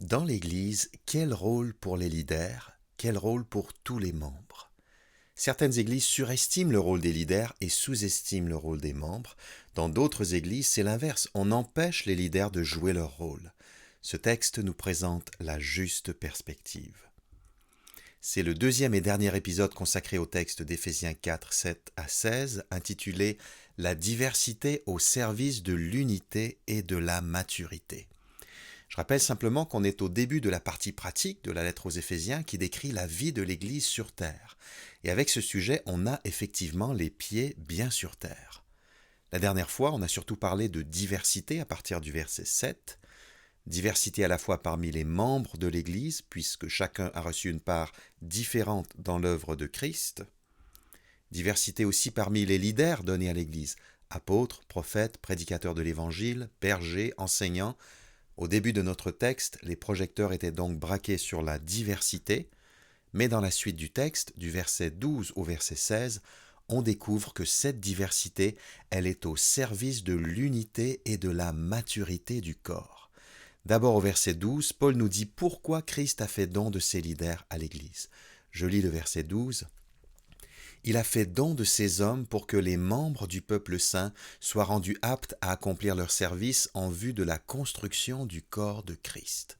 Dans l'Église, quel rôle pour les leaders? Quel rôle pour tous les membres? Certaines églises surestiment le rôle des leaders et sous-estiment le rôle des membres. Dans d'autres églises, c'est l'inverse. On empêche les leaders de jouer leur rôle. Ce texte nous présente la juste perspective. C'est le deuxième et dernier épisode consacré au texte d'Éphésiens 4, 7 à 16, intitulé « La diversité au service de l'unité et de la maturité ». Je rappelle simplement qu'on est au début de la partie pratique de la lettre aux Éphésiens qui décrit la vie de l'Église sur terre. Et avec ce sujet, on a effectivement les pieds bien sur terre. La dernière fois, on a surtout parlé de diversité à partir du verset 7. Diversité à la fois parmi les membres de l'Église, puisque chacun a reçu une part différente dans l'œuvre de Christ. Diversité aussi parmi les leaders donnés à l'Église, apôtres, prophètes, prédicateurs de l'Évangile, bergers, enseignants. Au début de notre texte, les projecteurs étaient donc braqués sur la diversité, mais dans la suite du texte, du verset 12 au verset 16, on découvre que cette diversité, elle est au service de l'unité et de la maturité du corps. D'abord au verset 12, Paul nous dit pourquoi Christ a fait don de ses leaders à l'Église. Je lis le verset 12. Il a fait don de ces hommes pour que les membres du peuple saint soient rendus aptes à accomplir leur service en vue de la construction du corps de Christ.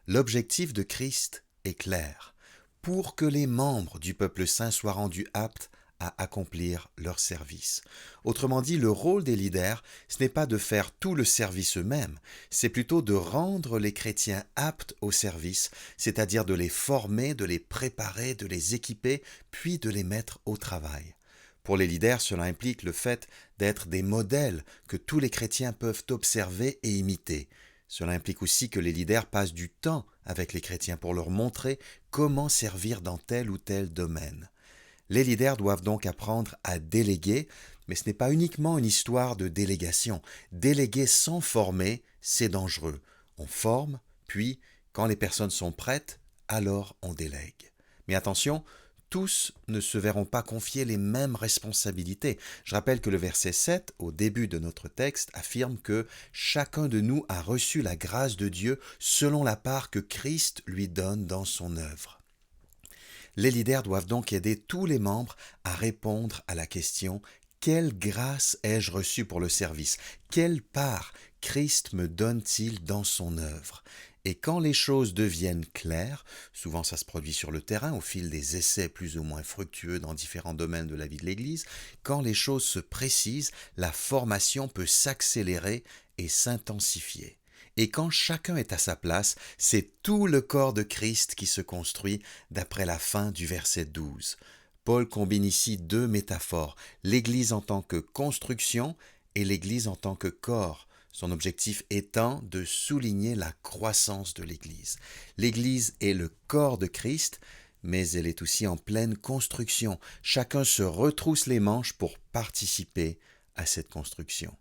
L'objectif de Christ est clair, pour que les membres du peuple saint soient rendus aptes à accomplir leur service. Autrement dit, le rôle des leaders, ce n'est pas de faire tout le service eux-mêmes, c'est plutôt de rendre les chrétiens aptes au service, c'est-à-dire de les former, de les préparer, de les équiper, puis de les mettre au travail. Pour les leaders, cela implique le fait d'être des modèles que tous les chrétiens peuvent observer et imiter. Cela implique aussi que les leaders passent du temps avec les chrétiens pour leur montrer comment servir dans tel ou tel domaine. Les leaders doivent donc apprendre à déléguer, mais ce n'est pas uniquement une histoire de délégation. Déléguer sans former, c'est dangereux. On forme, puis, quand les personnes sont prêtes, alors on délègue. Mais attention, tous ne se verront pas confier les mêmes responsabilités. Je rappelle que le verset 7, au début de notre texte, affirme que chacun de nous a reçu la grâce de Dieu selon la part que Christ lui donne dans son œuvre. Les leaders doivent donc aider tous les membres à répondre à la question « Quelle grâce ai-je reçue pour le service? Quelle part Christ me donne-t-il dans son œuvre ?» Et quand les choses deviennent claires, souvent ça se produit sur le terrain au fil des essais plus ou moins fructueux dans différents domaines de la vie de l'Église, quand les choses se précisent, la formation peut s'accélérer et s'intensifier. Et quand chacun est à sa place, c'est tout le corps de Christ qui se construit d'après la fin du verset 12. Paul combine ici deux métaphores, l'Église en tant que construction et l'Église en tant que corps, son objectif étant de souligner la croissance de l'Église. L'Église est le corps de Christ, mais elle est aussi en pleine construction. Chacun se retrousse les manches pour participer à cette construction.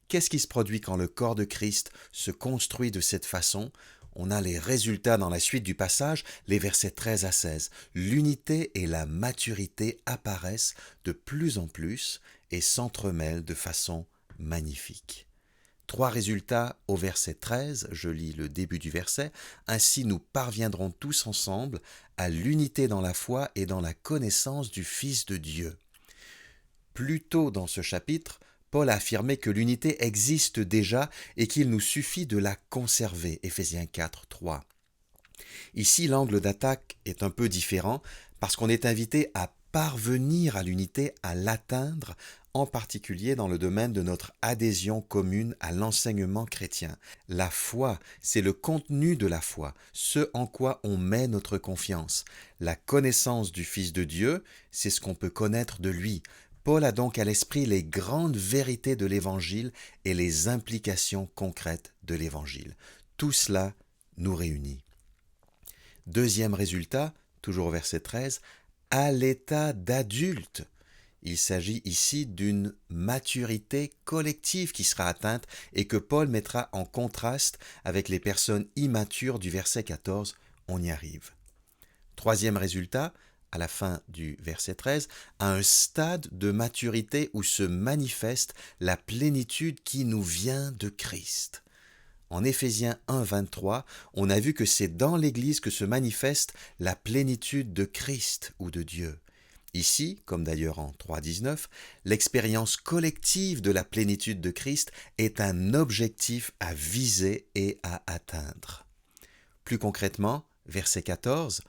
Qu'est-ce qui se produit quand le corps de Christ se construit de cette façon? On a les résultats dans la suite du passage, les versets 13 à 16. L'unité et la maturité apparaissent de plus en plus et s'entremêlent de façon magnifique. Trois résultats au verset 13, je lis le début du verset. Ainsi nous parviendrons tous ensemble à l'unité dans la foi et dans la connaissance du Fils de Dieu. Plus tôt dans ce chapitre, Paul a affirmé que l'unité existe déjà et qu'il nous suffit de la conserver. Éphésiens 4, 3. Ici, l'angle d'attaque est un peu différent parce qu'on est invité à parvenir à l'unité, à l'atteindre, en particulier dans le domaine de notre adhésion commune à l'enseignement chrétien. La foi, c'est le contenu de la foi, ce en quoi on met notre confiance. La connaissance du Fils de Dieu, c'est ce qu'on peut connaître de lui. Paul a donc à l'esprit les grandes vérités de l'Évangile et les implications concrètes de l'Évangile. Tout cela nous réunit. Deuxième résultat, toujours au verset 13, à l'état d'adulte. Il s'agit ici d'une maturité collective qui sera atteinte et que Paul mettra en contraste avec les personnes immatures du verset 14. On y arrive. Troisième résultat, à la fin du verset 13, à un stade de maturité où se manifeste la plénitude qui nous vient de Christ. En Éphésiens 1, 23, on a vu que c'est dans l'Église que se manifeste la plénitude de Christ ou de Dieu. Ici, comme d'ailleurs en 3.19, l'expérience collective de la plénitude de Christ est un objectif à viser et à atteindre. Plus concrètement, verset 14,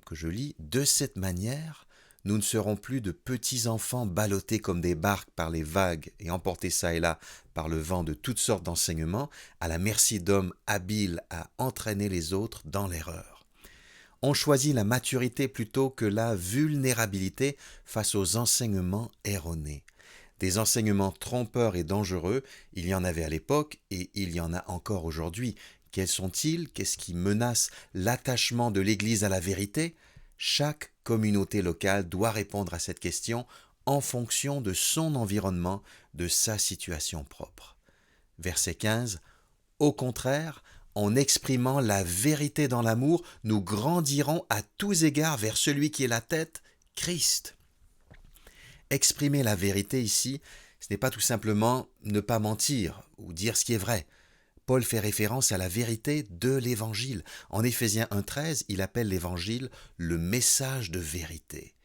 que je lis, « De cette manière, nous ne serons plus de petits enfants ballottés comme des barques par les vagues et emportés çà et là par le vent de toutes sortes d'enseignements, à la merci d'hommes habiles à entraîner les autres dans l'erreur. » On choisit la maturité plutôt que la vulnérabilité face aux enseignements erronés. Des enseignements trompeurs et dangereux, il y en avait à l'époque et il y en a encore aujourd'hui. Quels sont-ils? Qu'est-ce qui menace l'attachement de l'Église à la vérité? Chaque communauté locale doit répondre à cette question en fonction de son environnement, de sa situation propre. Verset 15. Au contraire, en exprimant la vérité dans l'amour, nous grandirons à tous égards vers celui qui est la tête, Christ. Exprimer la vérité ici, ce n'est pas tout simplement ne pas mentir ou dire ce qui est vrai. Paul fait référence à la vérité de l'Évangile. En Éphésiens 1.13, il appelle l'Évangile le message de vérité.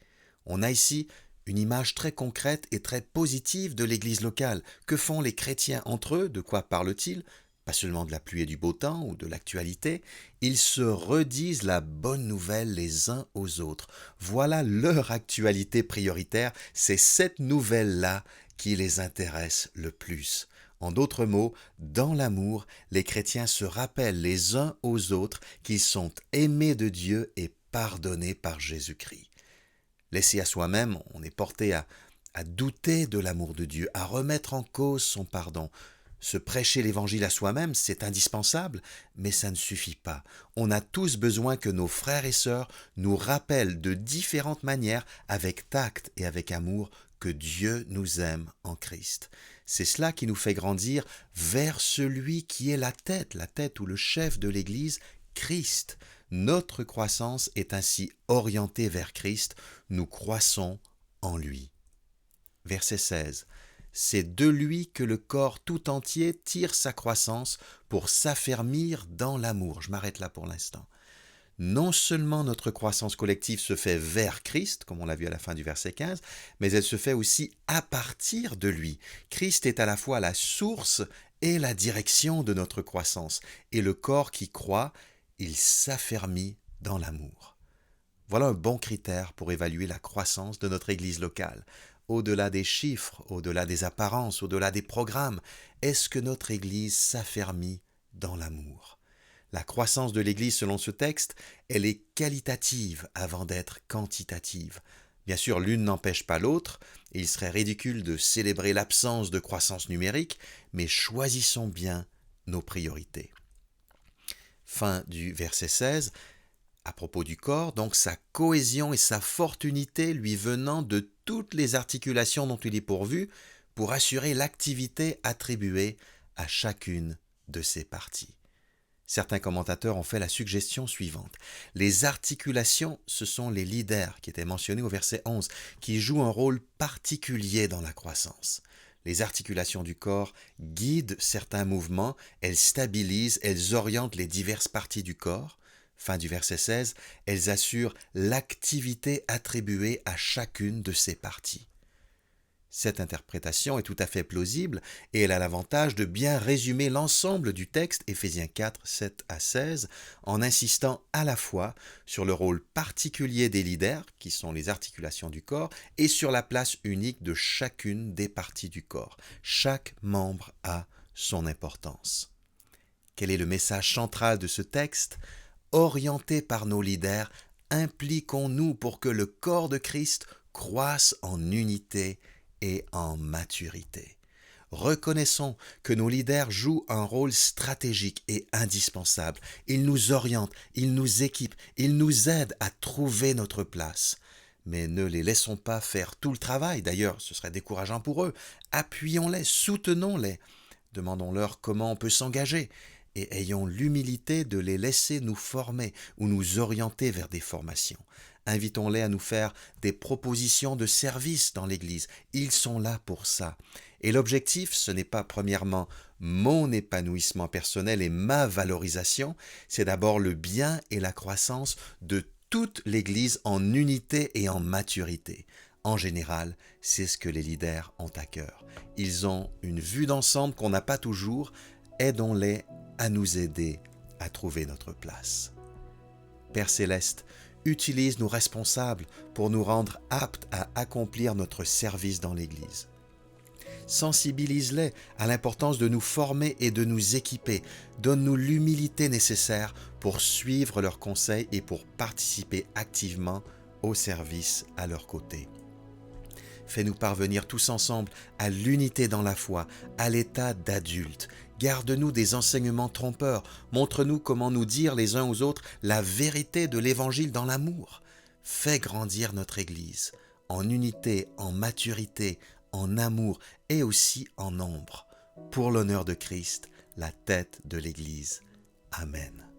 On a ici une image très concrète et très positive de l'Église locale. Que font les chrétiens entre eux? De quoi parlent-ils? Pas seulement de la pluie et du beau temps ou de l'actualité, ils se redisent la bonne nouvelle les uns aux autres. Voilà leur actualité prioritaire, c'est cette nouvelle-là qui les intéresse le plus. En d'autres mots, dans l'amour, les chrétiens se rappellent les uns aux autres qu'ils sont aimés de Dieu et pardonnés par Jésus-Christ. Laissé à soi-même, on est porté à douter de l'amour de Dieu, à remettre en cause son pardon. Se prêcher l'évangile à soi-même, c'est indispensable, mais ça ne suffit pas. On a tous besoin que nos frères et sœurs nous rappellent de différentes manières, avec tact et avec amour, que Dieu nous aime en Christ. C'est cela qui nous fait grandir vers celui qui est la tête ou le chef de l'Église, Christ. Notre croissance est ainsi orientée vers Christ, nous croissons en lui. Verset 16. C'est de lui que le corps tout entier tire sa croissance pour s'affermir dans l'amour. Je m'arrête là pour l'instant. Non seulement notre croissance collective se fait vers Christ, comme on l'a vu à la fin du verset 15, mais elle se fait aussi à partir de lui. Christ est à la fois la source et la direction de notre croissance. Et le corps qui croit, il s'affermit dans l'amour. Voilà un bon critère pour évaluer la croissance de notre Église locale. Au-delà des chiffres, au-delà des apparences, au-delà des programmes, est-ce que notre Église s'affermit dans l'amour? La croissance de l'Église, selon ce texte, elle est qualitative avant d'être quantitative. Bien sûr, l'une n'empêche pas l'autre, et il serait ridicule de célébrer l'absence de croissance numérique, mais choisissons bien nos priorités. Fin du verset 16. À propos du corps, donc sa cohésion et sa forte unité lui venant de toutes les articulations dont il est pourvu pour assurer l'activité attribuée à chacune de ses parties. Certains commentateurs ont fait la suggestion suivante. Les articulations, ce sont les leaders qui étaient mentionnés au verset 11, qui jouent un rôle particulier dans la croissance. Les articulations du corps guident certains mouvements, elles stabilisent, elles orientent les diverses parties du corps. Fin du verset 16, elles assurent l'activité attribuée à chacune de ces parties. Cette interprétation est tout à fait plausible et elle a l'avantage de bien résumer l'ensemble du texte Éphésiens 4, 7 à 16 en insistant à la fois sur le rôle particulier des leaders, qui sont les articulations du corps, et sur la place unique de chacune des parties du corps. Chaque membre a son importance. Quel est le message central de ce texte? Orientés par nos leaders, impliquons-nous pour que le corps de Christ croisse en unité et en maturité. Reconnaissons que nos leaders jouent un rôle stratégique et indispensable. Ils nous orientent, ils nous équipent, ils nous aident à trouver notre place. Mais ne les laissons pas faire tout le travail, d'ailleurs ce serait décourageant pour eux. Appuyons-les, soutenons-les. Demandons-leur comment on peut s'engager. et ayons l'humilité de les laisser nous former ou nous orienter vers des formations. Invitons-les à nous faire des propositions de service dans l'Église. Ils sont là pour ça. Et l'objectif, ce n'est pas premièrement mon épanouissement personnel et ma valorisation, c'est d'abord le bien et la croissance de toute l'Église en unité et en maturité. En général, c'est ce que les leaders ont à cœur. Ils ont une vue d'ensemble qu'on n'a pas toujours. Aidons-les à nous aider à trouver notre place. Père Céleste, utilise nos responsables pour nous rendre aptes à accomplir notre service dans l'Église. Sensibilise-les à l'importance de nous former et de nous équiper. Donne-nous l'humilité nécessaire pour suivre leurs conseils et pour participer activement au service à leur côté. Fais-nous parvenir tous ensemble à l'unité dans la foi, à l'état d'adulte. Garde-nous des enseignements trompeurs. Montre-nous comment nous dire les uns aux autres la vérité de l'Évangile dans l'amour. Fais grandir notre Église en unité, en maturité, en amour et aussi en nombre. Pour l'honneur de Christ, la tête de l'Église. Amen.